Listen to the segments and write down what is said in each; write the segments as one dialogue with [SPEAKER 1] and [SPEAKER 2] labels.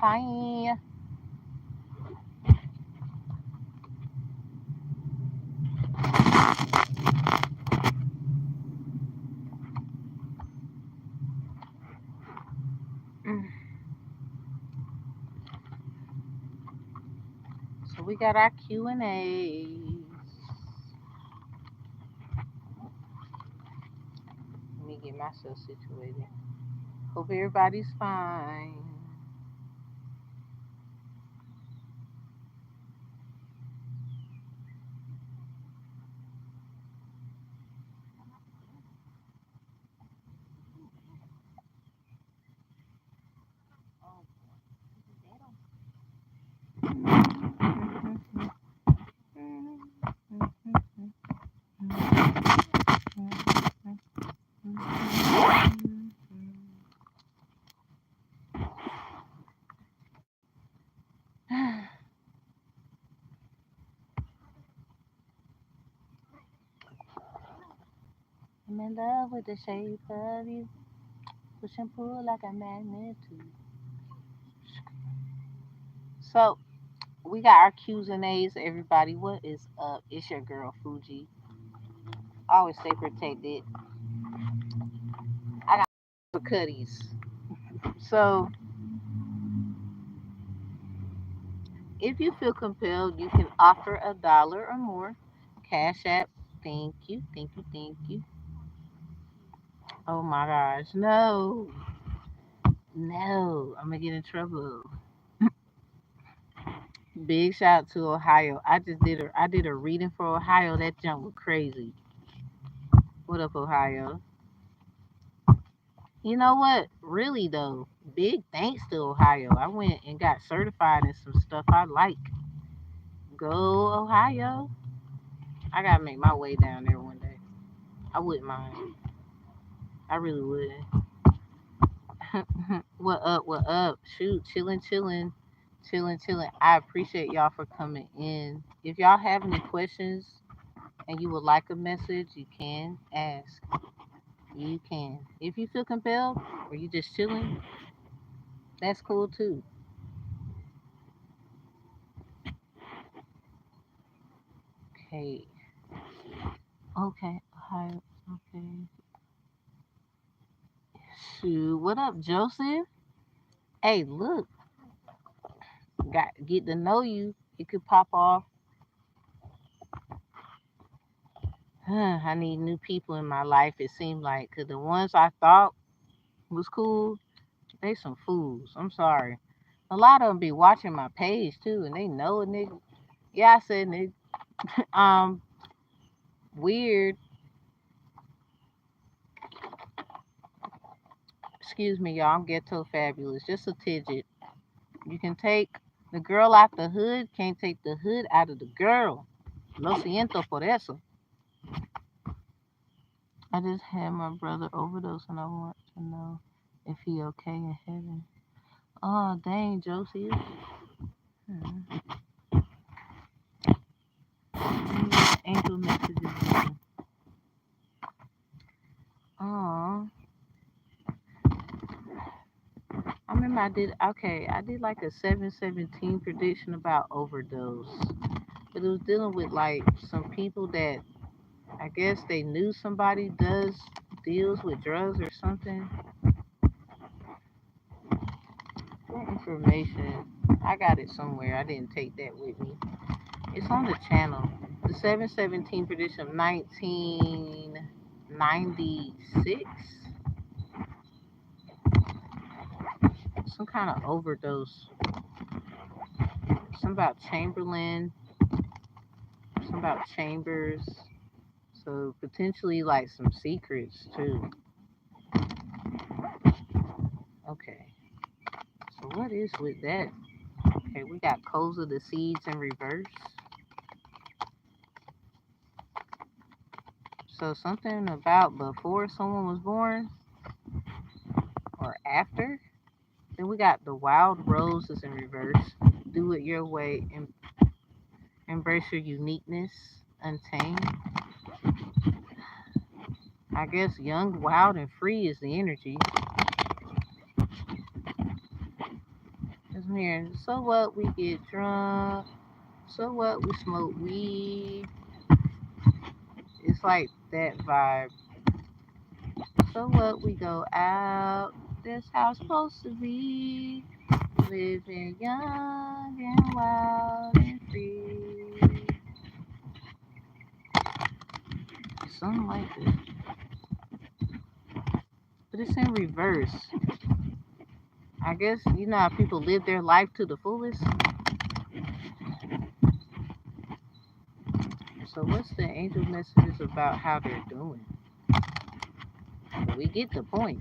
[SPEAKER 1] Hi. Mm. So we got our Q&As. Let me get myself situated. Hope everybody's fine. I'm in love with the shape of you. Push and pull like a magnet too. So we got our Q's and A's, everybody. What is up? It's your girl Fugi. Always stay protected. I got the cutties. So if you feel compelled, you can offer $1 or more. Cash app. Thank you. Thank you. Thank you. Oh my gosh. No. No. I'm gonna get in trouble. Big shout out to Ohio. I did a reading for Ohio. That jump was crazy. What up, Ohio? You know what? Really though, big thanks to Ohio. I went and got certified in some stuff I like. Go Ohio. I gotta make my way down there one day. I wouldn't mind. I really would. What up? What up? Shoot, chilling, chilling, chilling, chilling. I appreciate y'all for coming in. If y'all have any questions and you would like a message, you can ask. You can. If you feel compelled or you just chilling, that's cool too. Okay. Okay. Hi. Okay. Shoot. What up, Joseph? Hey, look. Got get to know you. It could pop off. I need new people in my life. It seemed like, cause the ones I thought was cool, they some fools. I'm sorry. A lot of them be watching my page too, and they know a nigga. Yeah, I said nigga. Um, weird. Excuse me, y'all. I'm ghetto fabulous. Just a tidget. You can take the girl out the hood, can't take the hood out of the girl. Lo siento por eso. I just had my brother overdose and I want to know if he okay in heaven. Oh, dang, Josie. Hmm. Angel messages. Oh, I remember I did like a 717 prediction about overdose. But it was dealing with like some people that I guess they knew somebody does deals with drugs or something. That information, I got it somewhere. I didn't take that with me. It's on the channel. The 717 prediction of 1996. Some kind of overdose. Some about Chamberlain. Some about Chambers. So potentially like some secrets too. Okay. So what is with that? Okay, we got Coals of the Seeds in reverse. So something about before someone was born or after. Then we got the Wild Roses in reverse. Do it your way and embrace your uniqueness. Untamed. I guess young, wild, and free is the energy. There's Here, so what? We get drunk. So what? We smoke weed. It's like that vibe. So what? We go out. That's how it's supposed to be. Living young and wild and free. Something like this. But it's in reverse. I guess you know how people live their life to the fullest. So what's the angel messages about how they're doing? We get the point.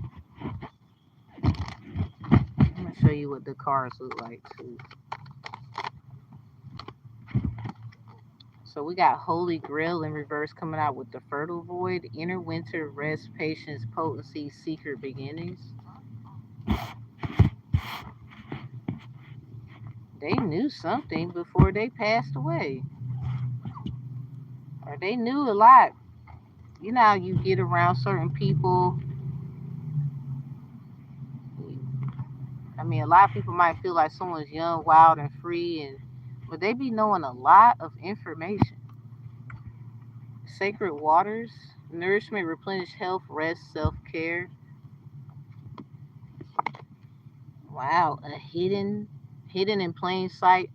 [SPEAKER 1] I'm gonna show you what the cars look like too. So we got Holy Grail in reverse coming out with the Fertile Void, Inner Winter, Rest, Patience, Potency, Secret Beginnings. They knew something before they passed away. Or they knew a lot. You know how you get around certain people. I mean, a lot of people might feel like someone's young, wild, and free, but they be knowing a lot of information. Sacred waters, nourishment, replenish health, rest, self-care. Wow, a hidden in plain sight,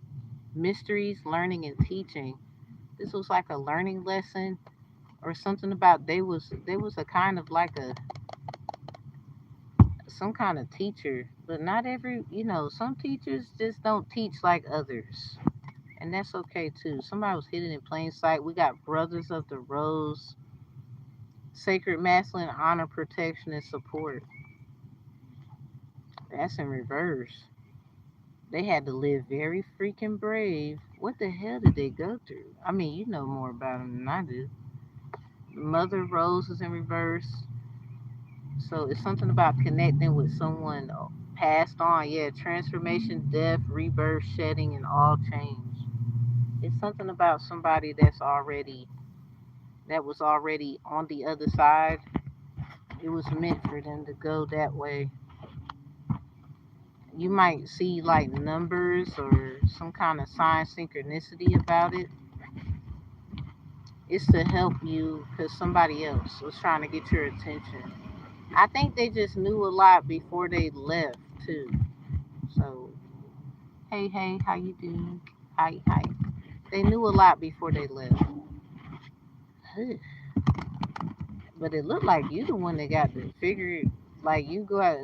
[SPEAKER 1] mysteries, learning, and teaching. This was like a learning lesson or something about they was a kind of like a some kind of teacher, but not every some teachers just don't teach like others. And that's okay too. Somebody was hidden in plain sight. We got Brothers of the Rose, sacred masculine honor, protection, and support. That's in reverse. They had to live very freaking brave. What the hell did they go through? I mean, you know more about them than I do. Mother Rose is in reverse. So it's something about connecting with someone passed on. Yeah, transformation, death, rebirth, shedding, and all change. It's something about somebody that was already on the other side. It was meant for them to go that way. You might see like numbers or some kind of sign synchronicity about it. It's to help you because somebody else was trying to get your attention. I think they just knew a lot before they left too. So hey, hey, how you doing? Hi, hi. They knew a lot before they left. But it looked like you the one that got to figure it. Like you go out.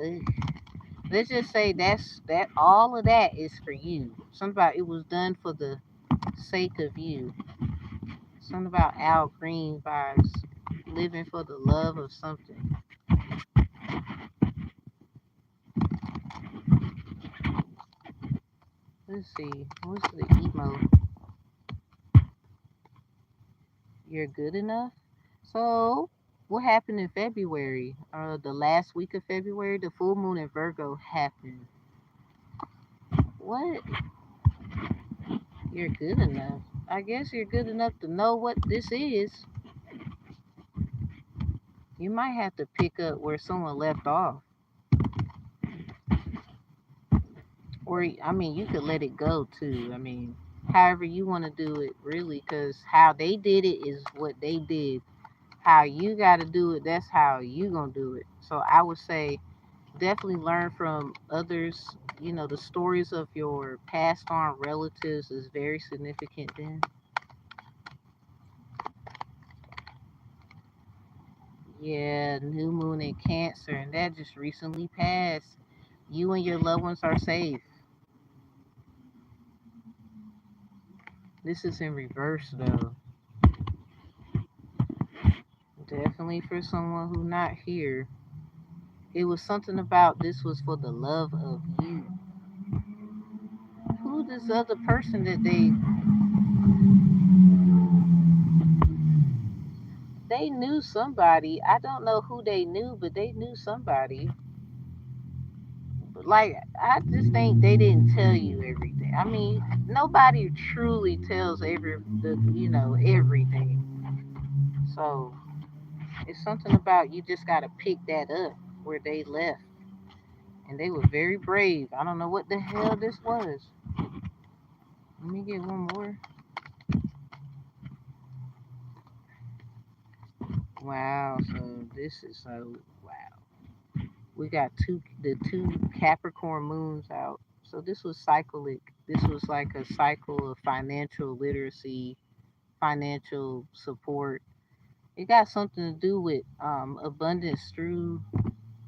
[SPEAKER 1] Let's just say that all of that is for you. Something about it was done for the sake of you. Something about Al Green vibes. Living for the love of something. Let's see. What's the emo? You're good enough. So, what happened in February? The last week of February, the full moon in Virgo happened. What? You're good enough. I guess you're good enough to know what this is. You might have to pick up where someone left off. Or, I mean, you could let it go too. I mean, however you want to do it, really, because how they did it is what they did. How you got to do it, that's how you going to do it. So I would say definitely learn from others. The stories of your passed on relatives is very significant then. Yeah, new moon in Cancer, and that just recently passed. You and your loved ones are safe. This is in reverse though. Definitely for someone who not here. It was something about this was for the love of you. Who this other person that they knew somebody. I don't know who they knew, but they knew somebody. Like I just think they didn't tell you everything. I mean, nobody truly tells everything. So it's something about you just gotta pick that up where they left and they were very brave. I don't know what the hell this was. Let me get one more. Wow, so this is so wow. We got the two Capricorn moons out. So this was cyclic. This was like a cycle of financial literacy, financial support. It got something to do with abundance through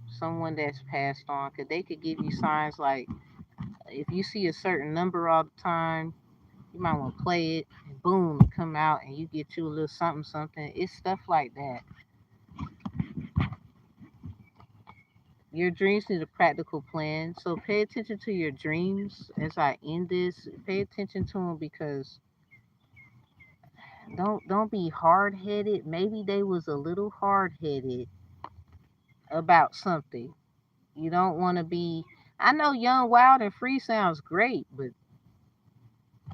[SPEAKER 1] someone that's passed on. Cause they could give you signs like if you see a certain number all the time, you might want to play it and boom, it come out and you get you a little something something. It's stuff like that. Your dreams need a practical plan. So pay attention to your dreams as I end this. Pay attention to them because don't be hard headed. Maybe they was a little hard headed about something. You don't want to be. I know young, wild, and free sounds great, but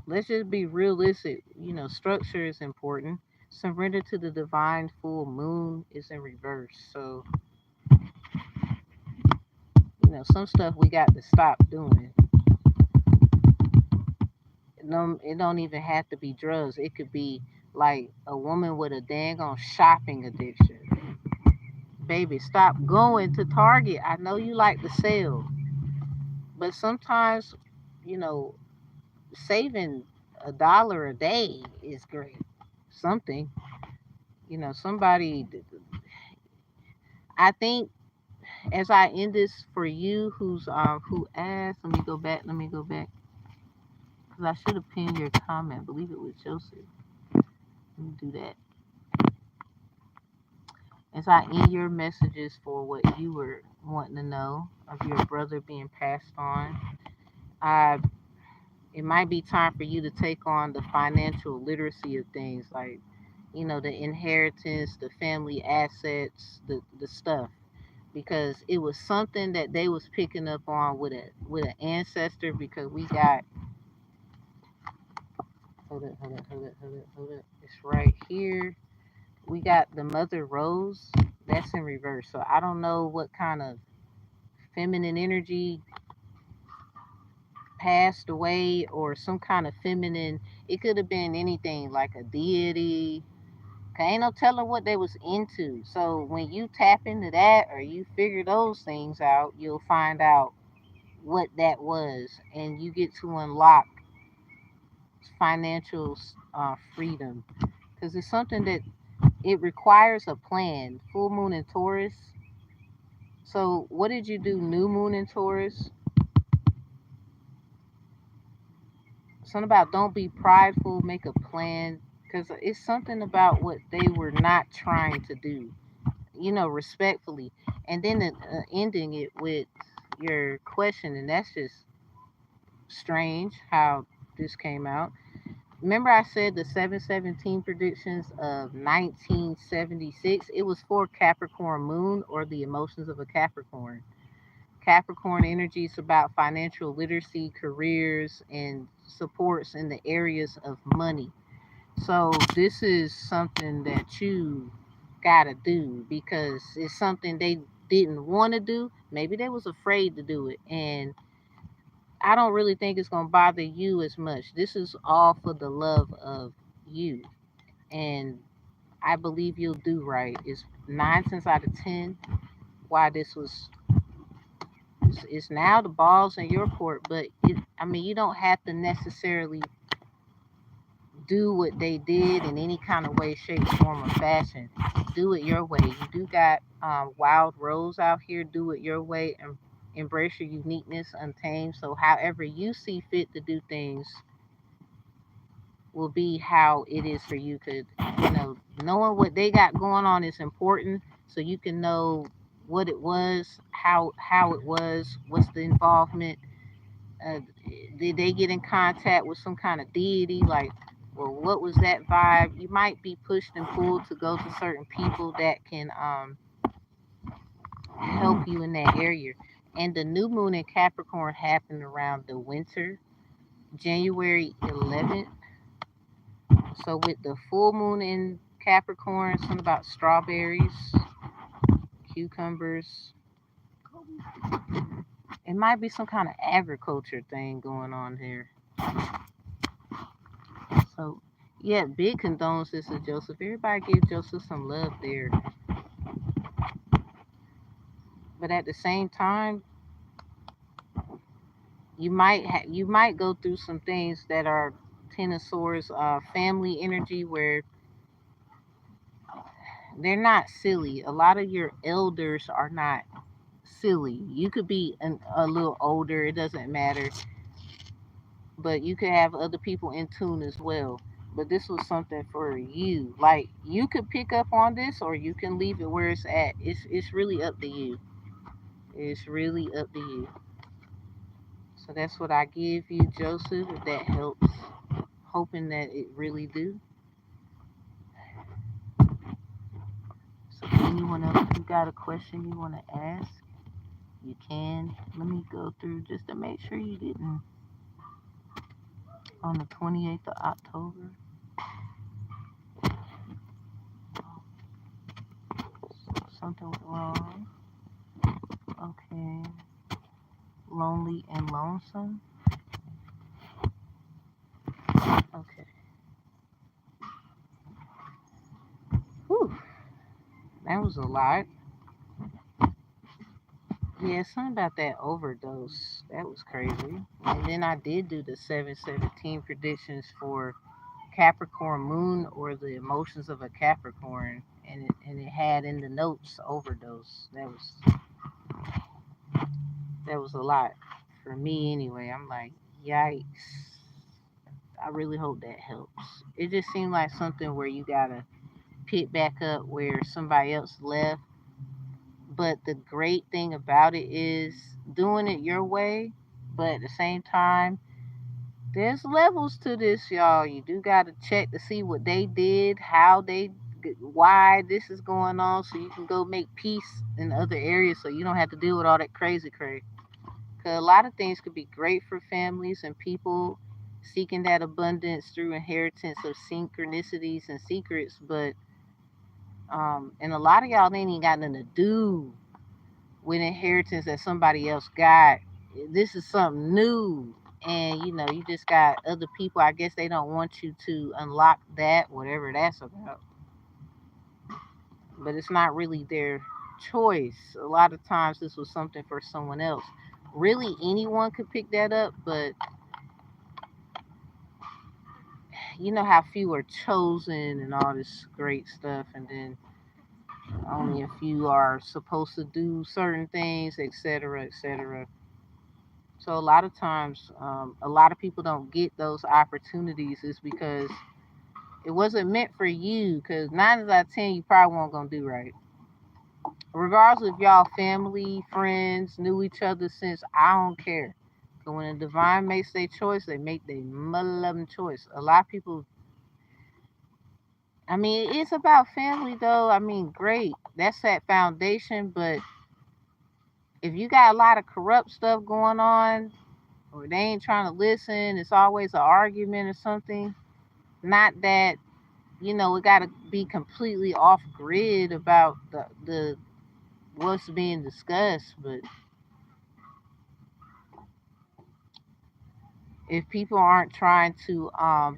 [SPEAKER 1] let's just be realistic. You know, structure is important. Surrender to the divine full moon is in reverse. So, you know, some stuff we got to stop doing. It don't even have to be drugs. It could be like a woman with a dang on shopping addiction. Baby, stop going to Target. I know you like to sell, but sometimes, you know, saving $1 a day is great. Something, you know, somebody. I think as I end this for you, who asked. Let me go back. Let me go back because I should have pinned your comment. I believe it was Joseph. Let me do that. As I end your messages for what you were wanting to know of your brother being passed on, I it might be time for you to take on the financial literacy of things like, you know, the inheritance, the family assets, the stuff. Because it was something that they was picking up on with an ancestor because we got hold it. It's right here. We got the mother rose. That's in reverse. So I don't know what kind of feminine energy passed away or some kind of feminine. It could have been anything like a deity. 'Cause ain't no telling what they was into. So when you tap into that or you figure those things out, you'll find out what that was, and you get to unlock financial freedom. Because it's something that it requires a plan. Full moon in Taurus. So what did you do? New moon in Taurus. Something about don't be prideful, make a plan. Because it's something about what they were not trying to do, you know, respectfully. And then ending it with your question, and that's just strange how this came out. Remember, I said the 717 predictions of 1976? It was for Capricorn moon or the emotions of a Capricorn. Capricorn energy is about financial literacy, careers, and supports in the areas of money. So this is something that you gotta do because it's something they didn't want to do. Maybe they was afraid to do it, and I don't really think it's gonna bother you as much. This is all for the love of you, and I believe you'll do right. It's 9 cents out of 10. Why this was it's now the balls in your court, but I mean, you don't have to necessarily do what they did in any kind of way, shape, form, or fashion. Do it your way. You do got wild rose out here. Do it your way and embrace your uniqueness, untamed. So, however you see fit to do things will be how it is for you. Cause you know, knowing what they got going on is important, so you can know what it was, how it was, what's the involvement. Uh, did they get in contact with some kind of deity? Like, well, what was that vibe? You might be pushed and pulled to go to certain people that can help you in that area. And the new moon in Capricorn happened around the winter, January 11th. So with the full moon in Capricorn, something about strawberries, cucumbers, It might be some kind of agriculture thing going on here. So, yeah, big condolences to Joseph. Everybody give Joseph some love there. But at the same time, you might go through some things that are Ten of Swords, family energy, where they're not silly. A lot of your elders are not silly. You could be a little older, it doesn't matter, but you could have other people in tune as well. But this was something for you. Like, you could pick up on this or you can leave it where it's at. It's really up to you. It's really up to you. So that's what I give you, Joseph, if that helps. Hoping that it really do. So anyone else, if you got a question you want to ask, you can. Let me go through just to make sure you didn't. On the 28th of October. Something went wrong. Okay. Lonely and lonesome. Okay. Whew. That was a lot. Yeah, something about that overdose. That was crazy. And then I did do the 717 predictions for Capricorn moon, or the emotions of a Capricorn, and it had in the notes overdose. That was a lot for me anyway. I'm like, yikes. I really hope that helps. It just seemed like something where you gotta pick back up where somebody else left. But the great thing about it is doing it your way, but at the same time, there's levels to this, y'all. You do gotta check to see what they did, why this is going on, so you can go make peace in other areas, so you don't have to deal with all that crazy. Because a lot of things could be great for families and people seeking that abundance through inheritance of synchronicities and secrets, but and a lot of y'all ain't even got nothing to do with inheritance that somebody else got. This is something new. And you just got other people. I guess they don't want you to unlock that, whatever that's about. But it's not really their choice. A lot of times this was something for someone else. Really, anyone could pick that up, but you know how few are chosen and all this great stuff, and then only a few are supposed to do certain things, etc., etc. So a lot of times, a lot of people don't get those opportunities is because it wasn't meant for you. Because 9 out of 10, you probably won't gonna do right. Regardless if y'all family, friends, knew each other since, I don't care. But when a divine makes their choice, they make their mother choice. A lot of people, I mean, it's about family though. I mean, great. That's that foundation. But if you got a lot of corrupt stuff going on, or they ain't trying to listen, it's always an argument or something. Not that, it got to be completely off grid about the what's being discussed, but if people aren't trying to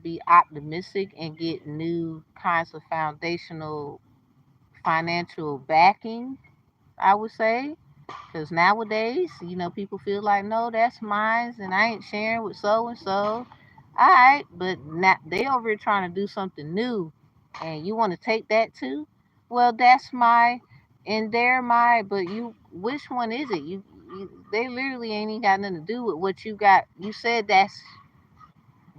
[SPEAKER 1] be optimistic and get new kinds of foundational financial backing, I would say, because nowadays, people feel like, no, that's mine, and I ain't sharing with so and so. All right, but now they over here trying to do something new, and you want to take that too. Well, that's my, and they're my, but which one is it? They literally ain't even got nothing to do with what you got. You said that's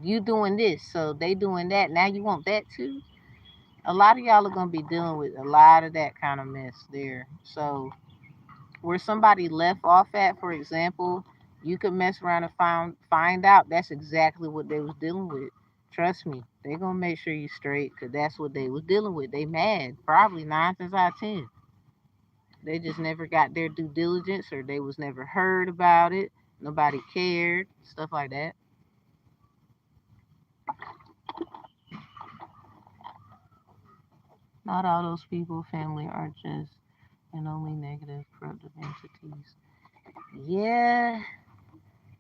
[SPEAKER 1] you doing this, so they doing that. Now you want that too. A lot of y'all are gonna be dealing with a lot of that kind of mess there. So where somebody left off at, for example, you could mess around and find out that's exactly what they was dealing with. Trust me, they gonna make sure you straight, because that's what they was dealing with. They mad, probably 9 times out of 10. They just never got their due diligence, or they was never heard about it. Nobody cared, stuff like that. Not all those people, family, are just and only negative corruptive entities. Yeah,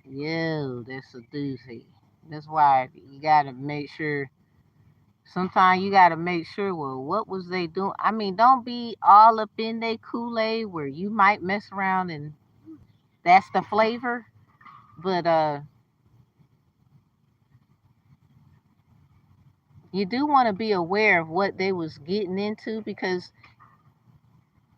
[SPEAKER 1] that's a doozy. That's why you gotta make sure. Sometimes you gotta make sure. Well, what was they doing? I mean, don't be all up in their Kool-Aid where you might mess around and that's the flavor. But you do want to be aware of what they was getting into, because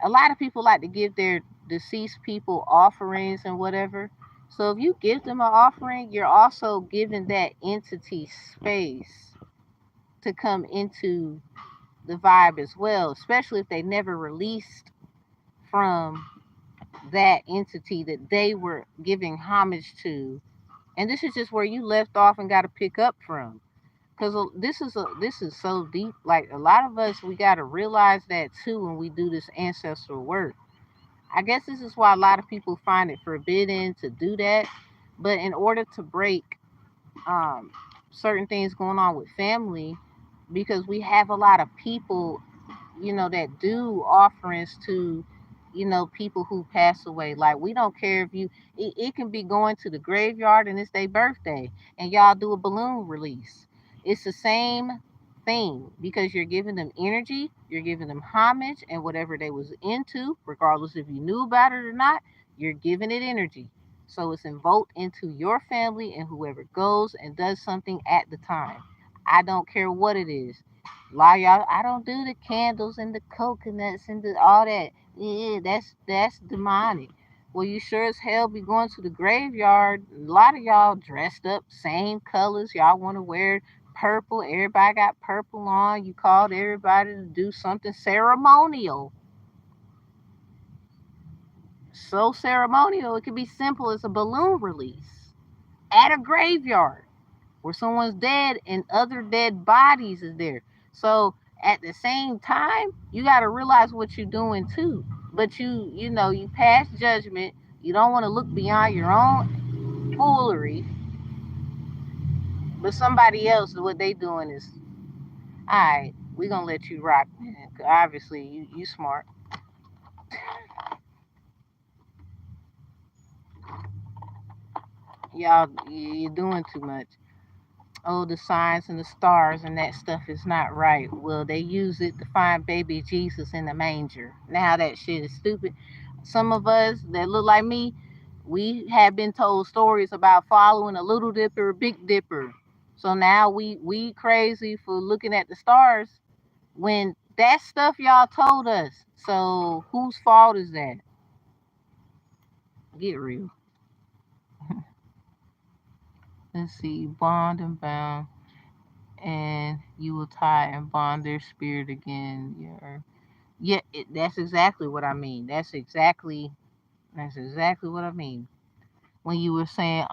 [SPEAKER 1] a lot of people like to give their deceased people offerings and whatever. So if you give them an offering, you're also giving that entity space to come into the vibe as well, especially if they never released from that entity that they were giving homage to. And this is just where you left off and got to pick up from. Because this is so deep. Like, a lot of us, we got to realize that too when we do this ancestral work. I guess this is why a lot of people find it forbidden to do that. But in order to break um, certain things going on with family, because we have a lot of people, that do offerings to, people who pass away. Like, we don't care if it can be going to the graveyard and it's their birthday and y'all do a balloon release. It's the same thing, because you're giving them energy, you're giving them homage, and whatever they was into, regardless if you knew about it or not, you're giving it energy. So it's invoked into your family and whoever goes and does something at the time. I don't care what it is. A lot of y'all, I don't do the candles and the coconuts and all that. Yeah, that's demonic. Well, you sure as hell be going to the graveyard. A lot of y'all dressed up, same colors. Y'all want to wear purple. Everybody got purple on. You called everybody to do something ceremonial. So ceremonial, it could be simple as a balloon release at a graveyard where someone's dead and other dead bodies is there. So at the same time, you got to realize what you're doing too. But you pass judgment. You don't want to look beyond your own foolery. But somebody else, what they doing is, all right, we gonna let you rock, man. Obviously, you smart. Y'all, you're doing too much. Oh, the signs and the stars and that stuff is not right. Well, they use it to find baby Jesus in the manger. Now that shit is stupid. Some of us that look like me, we have been told stories about following a little dipper, big dipper. So now we crazy for looking at the stars when that stuff y'all told us. So whose fault is that? Get real. Let's see, bond and bound, and you will tie and bond their spirit again. Yeah, that's exactly what I mean. That's exactly what I mean. When you were saying,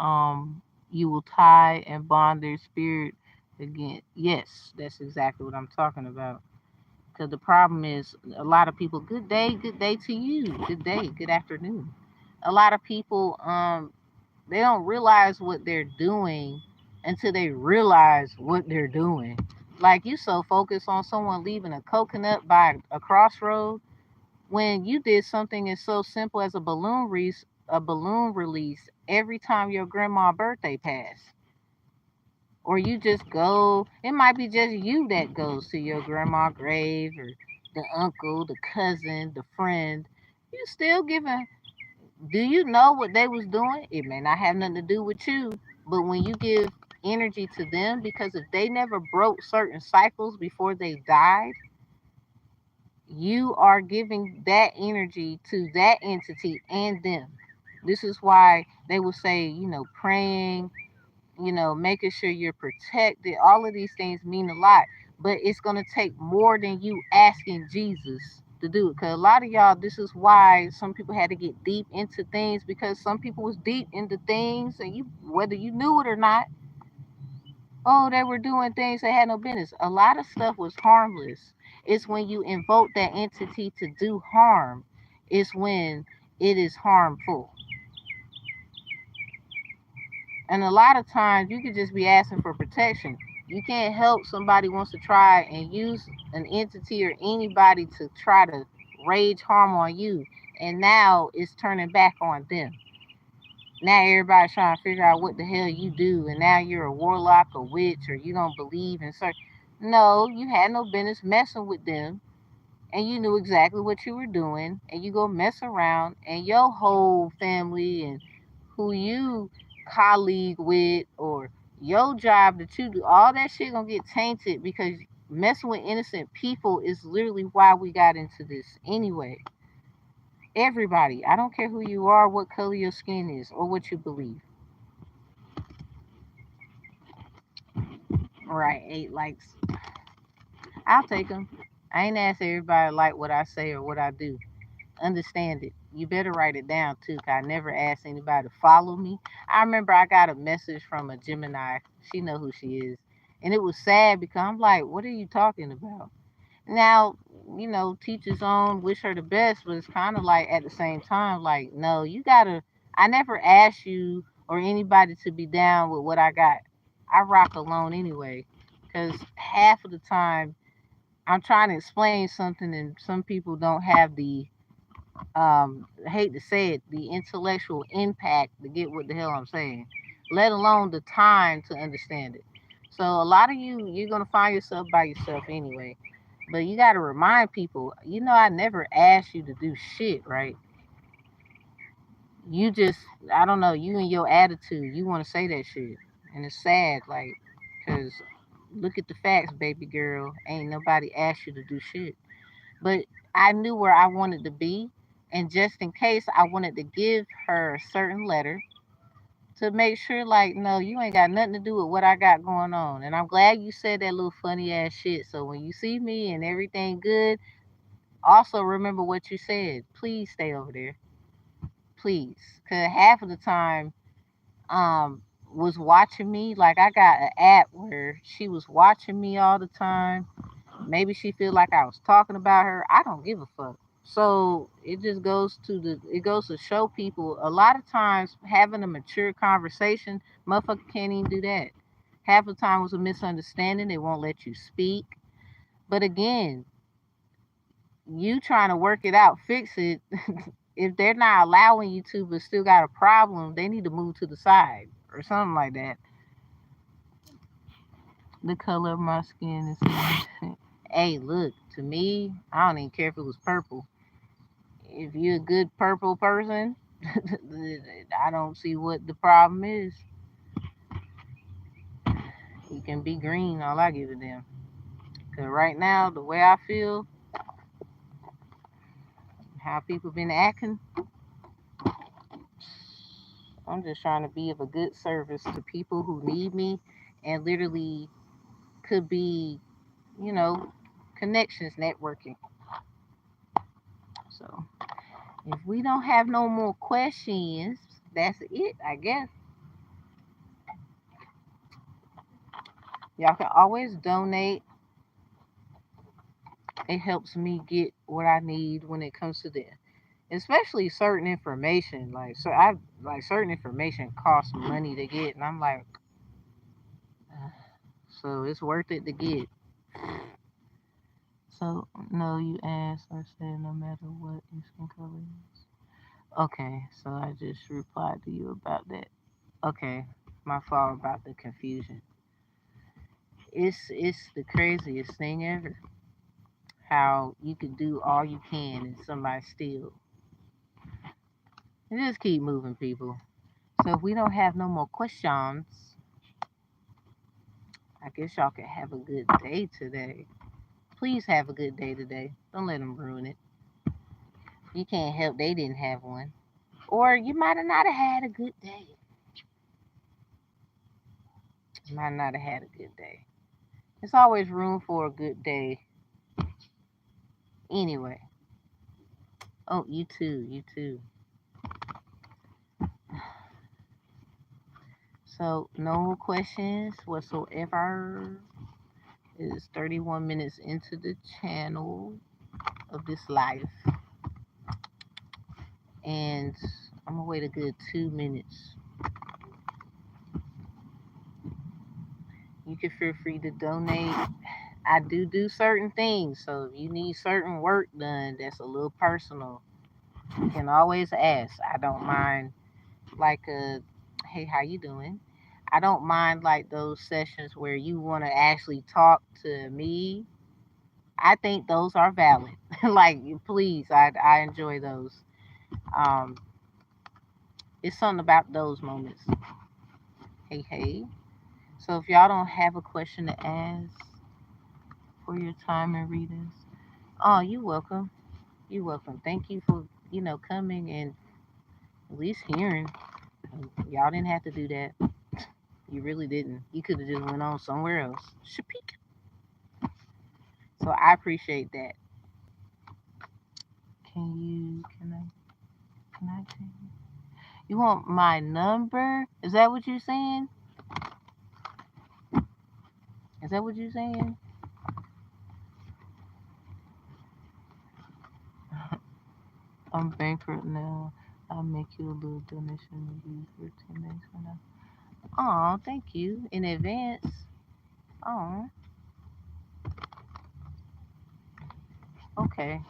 [SPEAKER 1] you will tie and bond their spirit again. Yes, that's exactly what I'm talking about. Because the problem is, a lot of people. Good day to you. Good day, good afternoon. A lot of people, they don't realize what they're doing until they realize what they're doing. Like, you so focused on someone leaving a coconut by a crossroad when you did something as so simple as a balloon release every time your grandma's birthday passed. Or you just go, it might be just you that goes to your grandma's grave, or the uncle, the cousin, the friend. You still giving. Do you know what they was doing? It may not have nothing to do with you, but when you give energy to them, because if they never broke certain cycles before they died, you are giving that energy to that entity and them. This is why they will say, praying, making sure you're protected. All of these things mean a lot, but it's going to take more than you asking Jesus to do it. Because a lot of y'all, this is why some people had to get deep into things, because some people was deep into things, and whether you knew it or not, oh, they were doing things they had no business. A lot of stuff was harmless. It's when you invoke that entity to do harm, it's when it is harmful. And a lot of times you could just be asking for protection. You can't help somebody wants to try and use an entity or anybody to try to rage harm on you. And now it's turning back on them. Now everybody's trying to figure out what the hell you do, and now you're a warlock, a witch, or you don't believe in certain. No, you had no business messing with them, and you knew exactly what you were doing, and you go mess around, and your whole family and who you colleague with or your job that you do, all that shit gonna get tainted because messing with innocent people is literally why we got into this anyway. Everybody, I don't care who you are, what color your skin is, or what you believe. Right, 8 likes. I'll take them. I ain't ask everybody to like what I say or what I do. Understand it. You better write it down too, 'cause I never asked anybody to follow me. I remember I got a message from a Gemini. She know who she is. And it was sad because I'm like, what are you talking about? Now, teach his own, wish her the best, but it's kind of like at the same time, like, no, you gotta. I never asked you or anybody to be down with what I got. I rock alone anyway, because half of the time I'm trying to explain something and some people don't have the, I hate to say it, the intellectual impact to get what the hell I'm saying, let alone the time to understand it. So a lot of you're gonna find yourself by yourself anyway. But you gotta remind people, I never asked you to do shit, right? You just, I don't know, you and your attitude, you want to say that shit, and it's sad, like, cause look at the facts, baby girl. Ain't nobody asked you to do shit. But I knew where I wanted to be, and just in case, I wanted to give her a certain letter to make sure, like, no, you ain't got nothing to do with what I got going on. And I'm glad you said that little funny ass shit. So when you see me and everything good, also remember what you said. Please stay over there, please, cause half of the time, um, was watching me. Like I got an app where she was watching me all the time. Maybe she feel like I was talking about her. I don't give a fuck. So it goes to show people a lot of times having a mature conversation, motherfucker can't even do that. Half the time was a misunderstanding. They won't let you speak. But again, you trying to work it out, fix it. If they're not allowing you to, but still got a problem, they need to move to the side or something like that. The color of my skin is. Hey, look, to me, I don't even care if it was purple. If you're a good purple person, I don't see what the problem is. You can be green, all I give a damn. Cause right now, the way I feel, how people been acting, I'm just trying to be of a good service to people who need me, and literally could be, you know, connections, networking. So if we don't have no more questions, that's it, I guess. Y'all can always donate. It helps me get what I need when it comes to the, especially certain information. Like, so I like certain information costs money to get, and I'm like, so it's worth it to get. So no, you asked. I said no matter what your skin color is. Okay, so I just replied to you about that. Okay, my fault about the confusion. It's the craziest thing ever. How you can do all you can and somebody still. And just keep moving, people. So if we don't have no more questions, I guess y'all can have a good day today. Please have a good day today. Don't let them ruin it. You can't help they didn't have one. Or you might have not have had a good day. You might not have had a good day. There's always room for a good day. Anyway. Oh, you too. You too. So no questions whatsoever. It is 31 minutes into the channel of this life. And I'm gonna wait a good 2 minutes. You can feel free to donate. I do certain things, so if you need certain work done that's a little personal, you can always ask. I don't mind like a, hey, how you doing? I don't mind like those sessions where you want to actually talk to me. I think those are valid. Like, please, I enjoy those. Um, it's something about those moments. Hey, hey. So if y'all don't have a question to ask for your time and readings, oh, you welcome. You welcome. Thank you for coming and at least hearing. Y'all didn't have to do that. You really didn't. You could have just went on somewhere else. Shapeak. So I appreciate that. Can I tell you? You want my number? Is that what you're saying? Is that what you're saying? I'm bankrupt now. I'll make you a little donation maybe for 10 days from now. Oh, thank you in advance. Oh, okay.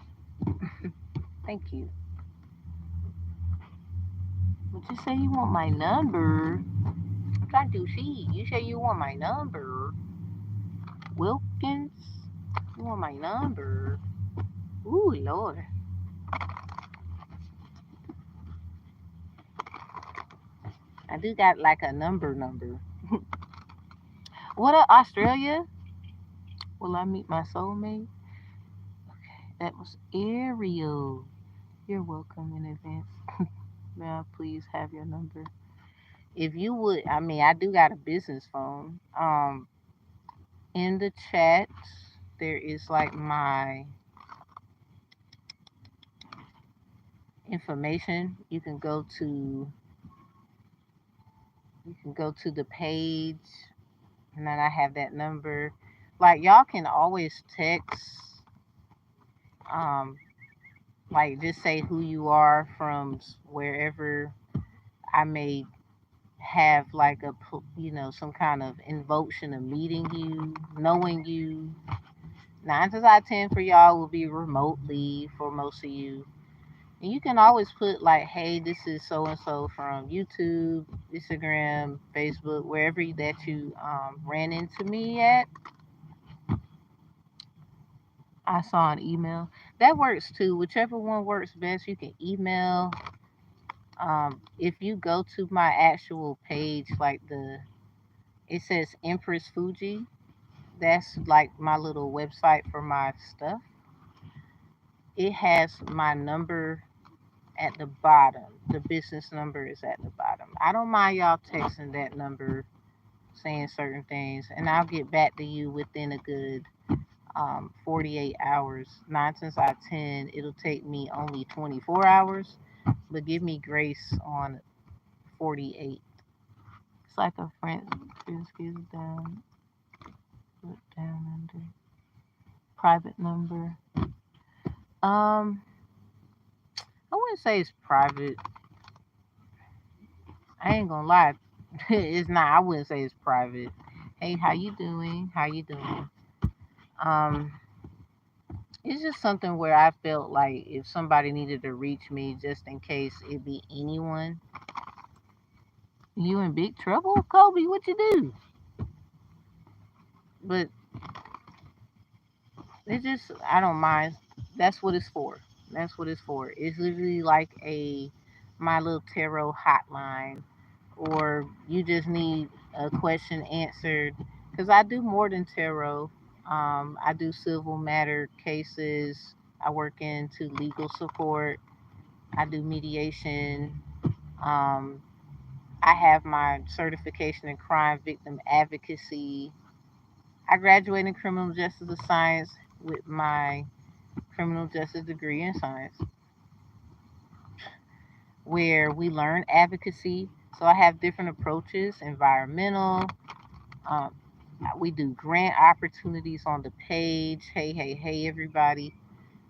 [SPEAKER 1] Thank you. But you say you want my number. I'm trying to see. You say you want my number. Wilkins? You want my number? Ooh, Lord. I do got like a number. What up, Australia? Will I meet my soulmate? Okay, that was Ariel. You're welcome in advance. May I please have your number? If you would, I mean, I do got a business phone. In the chat, there is like my information. You can go to the page, and then I have that number. Like y'all can always text, um, like just say who you are from wherever. I may have like some kind of invocation of meeting you, knowing you. 9 times out of 10 for y'all will be remotely for most of you. And you can always put like, hey, this is so and so from YouTube, Instagram, Facebook, wherever that you ran into me at. I saw an email. That works too. Whichever one works best, you can email. If you go to my actual page, like it says Empress Fugi. That's like my little website for my stuff. It has my number at the bottom. The business number is at the bottom. I don't mind y'all texting that number, saying certain things, and I'll get back to you within a good 48 hours. 9 times out of 10, it'll take me only 24 hours, but give me grace on 48. It's like a friend gives down, put down under private number. I wouldn't say it's private. I ain't gonna lie. It's not. I wouldn't say it's private. Hey, how you doing? How you doing? Um, it's just something where I felt like if somebody needed to reach me, just in case it be anyone. You in big trouble, Kobe? What you do? But it's just I don't mind. That's what it's for. That's what it's for. It's literally like a my little tarot hotline, or you just need a question answered. Because I do more than tarot. I do civil matter cases. I work into legal support. I do mediation. Um, I have my certification in crime victim advocacy. I graduated in criminal justice science with my criminal justice degree in science, where we learn advocacy. So I have different approaches: environmental. Um, we do grant opportunities on the page. Hey, hey, hey, everybody.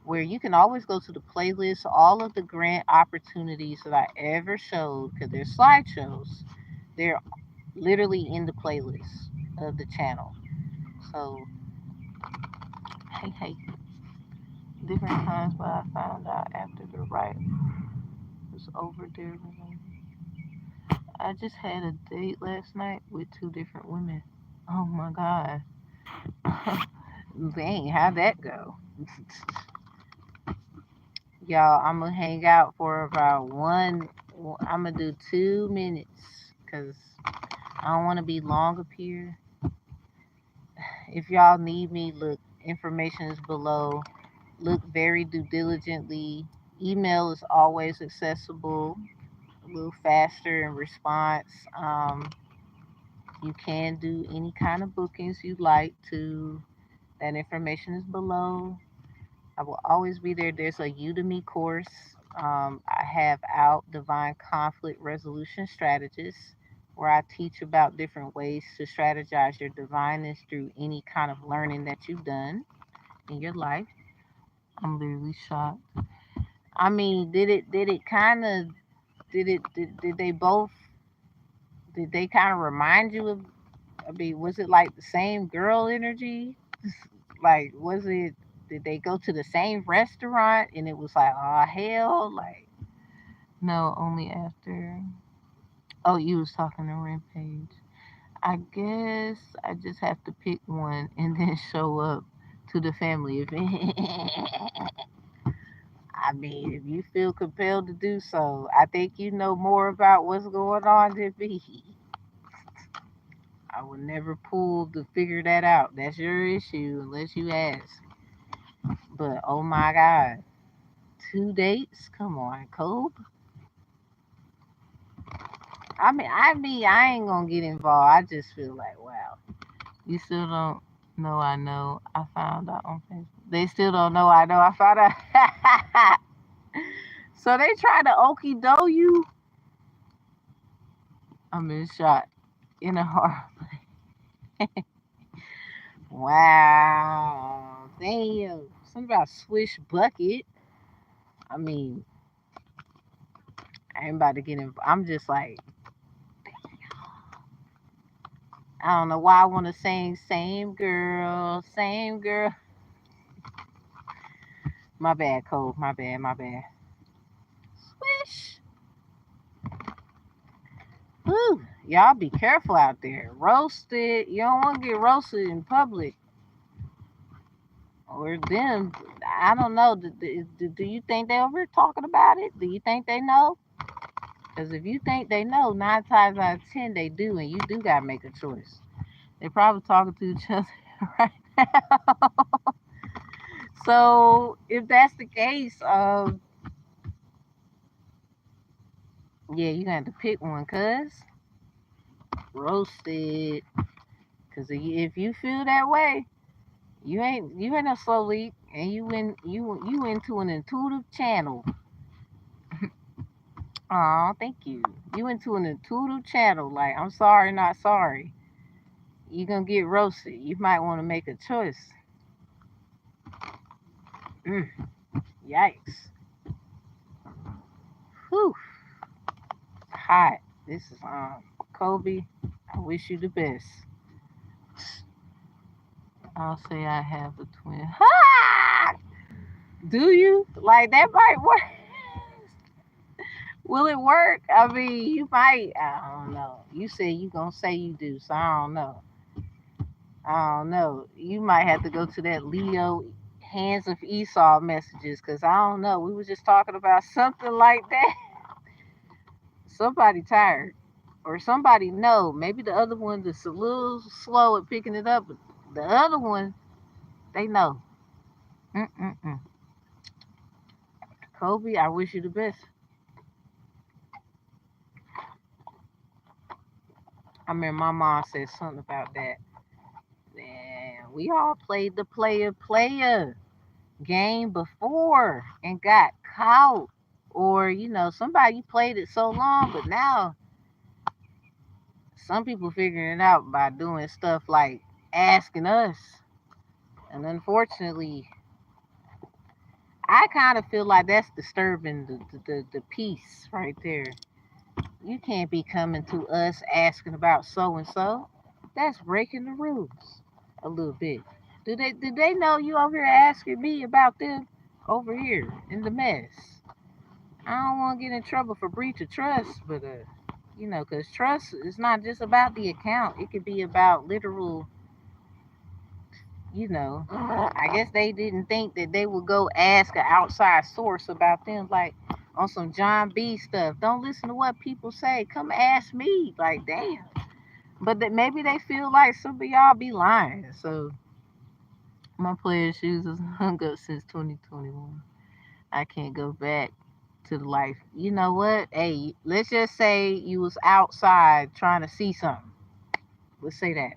[SPEAKER 1] Where you can always go to the playlist. All of the grant opportunities that I ever showed, because they're slideshows, they're literally in the playlist of the channel. So, hey, hey, different times, but I found out after the right was over there. I just had a date last night with 2 different women. Oh my god. Dang, how'd that go? Y'all, I'm gonna hang out for about I'm gonna do 2 minutes because I don't want to be long up here. If y'all need me, look, information is below. Look very due diligently. Email is always accessible, a little faster in response. You can do any kind of bookings you like to. That information is below. I will always be there. There's a Udemy course I have out, Divine Conflict Resolution Strategist, where I teach about different ways to strategize your divineness through any kind of learning that you've done in your life. I'm literally shocked. I mean, did it kind of did they both did they kind of remind you of? I mean, was it like the same girl energy? Like, was it? Did they go to the same restaurant and it was like, oh hell, like no, only after. Oh, you was talking to Rampage. I guess I just have to pick one and then show up to the family event. I mean, if you feel compelled to do so, I think you know more about what's going on than me. I would never pull to figure that out. That's your issue unless you ask. But oh my God, 2 dates? Come on, Cope. I ain't gonna get involved. I just feel like, wow. You still don't know I know. I found out on Facebook. They still don't know I know. I found out. So they try to okie do you. I'm in shock. In a heart. Wow. Damn. Something about swish bucket. I mean, I ain't about to get in. I'm just like, I don't know why I want to sing same girl, same girl. My bad, Cole. My bad, my bad. Swish. Whew. Y'all be careful out there. Roasted. You don't want to get roasted in public. Or them. I don't know. Do you think they over talking about it? Do you think they know? Because if you think they know, 9 times out of 10 they do, and you do got to make a choice. They probably talking to each other right now. So if that's the case, yeah, you got to pick one, cuz roasted. Cause if you feel that way, you ain't a slow leak, and you into an intuitive channel. Oh, thank you. You into an intuitive channel. Like, I'm sorry, not sorry. You gonna get roasted. You might want to make a choice. Mm, yikes. Whew. Hot. This is Kobe. I wish you the best. I'll say I have a twin. Ha! Do you? Like, that might work. Will it work? I mean, you might. I don't know. You said you gonna say you do, so I don't know. I don't know. You might have to go to that Leo Hands of Esau messages, because I don't know. We were just talking about something like that. Somebody tired. Or somebody know. Maybe the other one is a little slow at picking it up, but the other one, they know. Mm-mm-mm. Kobe, I wish you the best. I remember my mom said something about that. Man, we all played the player game before and got caught. Or, somebody played it so long, but now some people figuring it out by doing stuff like asking us. And unfortunately, I kind of feel like that's disturbing the peace right there. You can't be coming to us asking about so and so. That's breaking the rules a little bit. Did they know you over here asking me about them over here in the mess? I don't want to get in trouble for breach of trust, but Because trust is not just about the account. It could be about literal, I guess they didn't think that they would go ask an outside source about them, like on some John B stuff. Don't listen to what people say. Come ask me. Like, damn. But that maybe they feel like some of y'all be lying. So my player shoes is hung up since 2021. I can't go back to the life. You know what? Hey, let's just say you was outside trying to see something. Let's say that.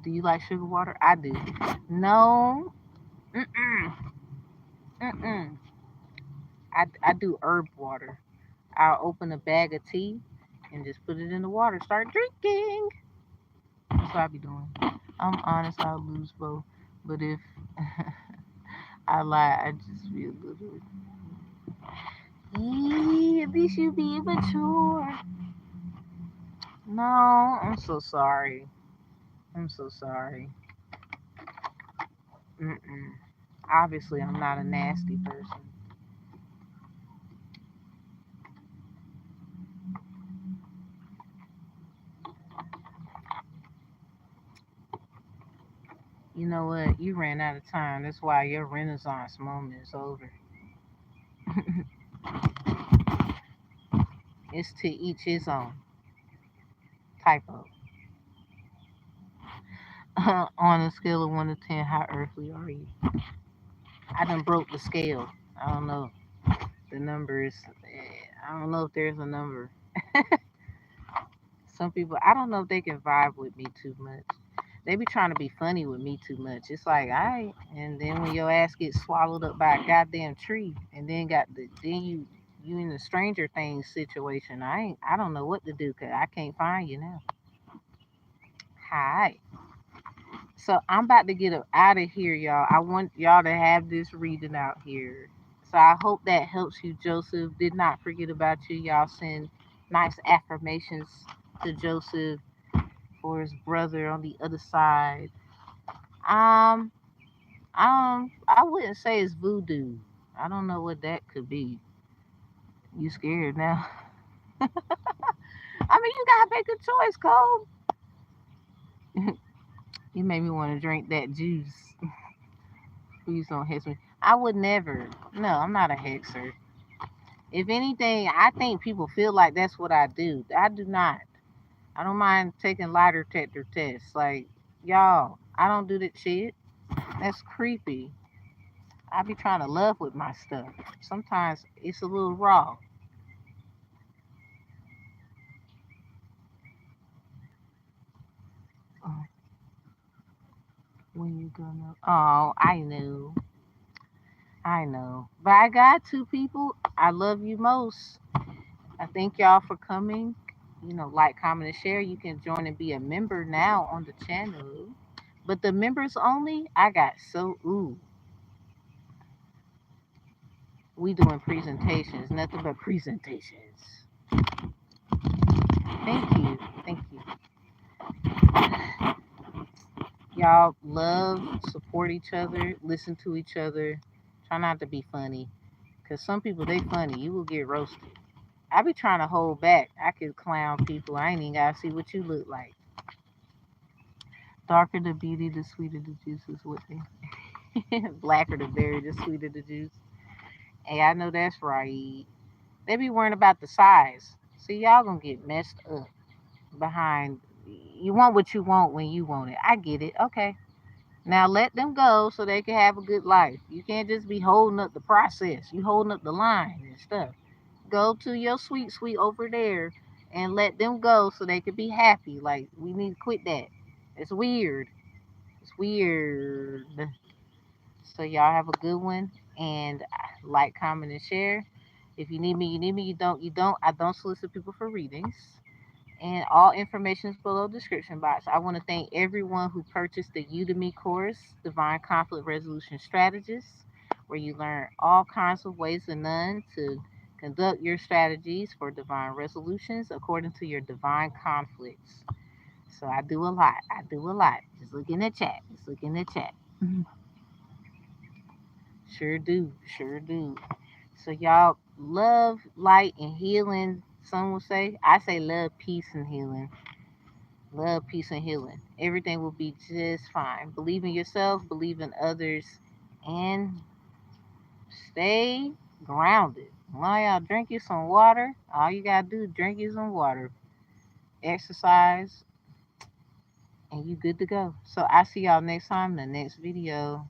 [SPEAKER 1] Do you like sugar water? I do. No. Mm-mm. Mm-mm. I do herb water. I'll open a bag of tea and just put it in the water. Start drinking. That's what I be doing. I'm honest. I'll lose both. But if I lie, I just feel good. Yeah, at least you be mature. No, I'm so sorry. I'm so sorry. Mm-mm. Obviously, I'm not a nasty person. You know what? You ran out of time. That's why your Renaissance moment is over. It's to each his own. Typo. On a scale of 1 to 10, how earthly are you? I done broke the scale. I don't know. The number is. I don't know if there's a number. Some people, I don't know if they can vibe with me too much. They be trying to be funny with me too much. It's like, alright, and then when your ass gets swallowed up by a goddamn tree, and then you in the Stranger Things situation. I don't know what to do because I can't find you now. Hi. So I'm about to get up out of here, y'all. I want y'all to have this reading out here. So I hope that helps you, Joseph. Did not forget about you. Y'all send nice affirmations to Joseph for his brother on the other side. Um, I wouldn't say it's voodoo. I don't know what that could be. You scared now? I mean, you gotta make a choice, Cole. You made me want to drink that juice. Please don't hex me. I would never. No, I'm not a hexer. If anything, I think people feel like that's what I do. I do not. I don't mind taking lie detector tests. Like, y'all, I don't do that shit. That's creepy. I be trying to love with my stuff. Sometimes it's a little raw. Oh, when you gonna? Oh, I knew. I know. But I got two people I love you most. I thank y'all for coming. Like, comment, and share. You can join and be a member now on the channel. But the members only, I got we doing presentations, nothing but presentations. Thank you. Thank you. Y'all love, support each other, listen to each other. Try not to be funny. Cause some people they funny. You will get roasted. I be trying to hold back. I could clown people. I ain't even gotta see what you look like. Darker the beauty, the sweeter the juice is with me. Blacker the berry, the sweeter the juice. Hey, I know that's right. They be worrying about the size. See, y'all gonna get messed up behind. You want what you want when you want it. I get it. Okay. Now let them go so they can have a good life. You can't just be holding up the process. You holding up the line and stuff. Go to your sweet sweet over there and let them go so they can be happy. Like, we need to quit that. It's weird. It's weird. So y'all have a good one, and like, comment, and share. If you need me, you need me. You don't, you don't. I don't solicit people for readings. And all information is below the description box. I want to thank everyone who purchased the Udemy course, Divine Conflict Resolution Strategists, where you learn all kinds of ways and none to conduct your strategies for divine resolutions according to your divine conflicts. So I do a lot. I do a lot. Just look in the chat. Just look in the chat. Sure do. Sure do. So y'all, love, light, and healing. some will say. I say love, peace, and healing. Love, peace, and healing. Everything will be just fine. Believe in yourself, believe in others, and stay grounded. While y'all drink you some water, all you gotta do is drink you some water. Exercise, and you good to go. So I see y'all next time in the next video.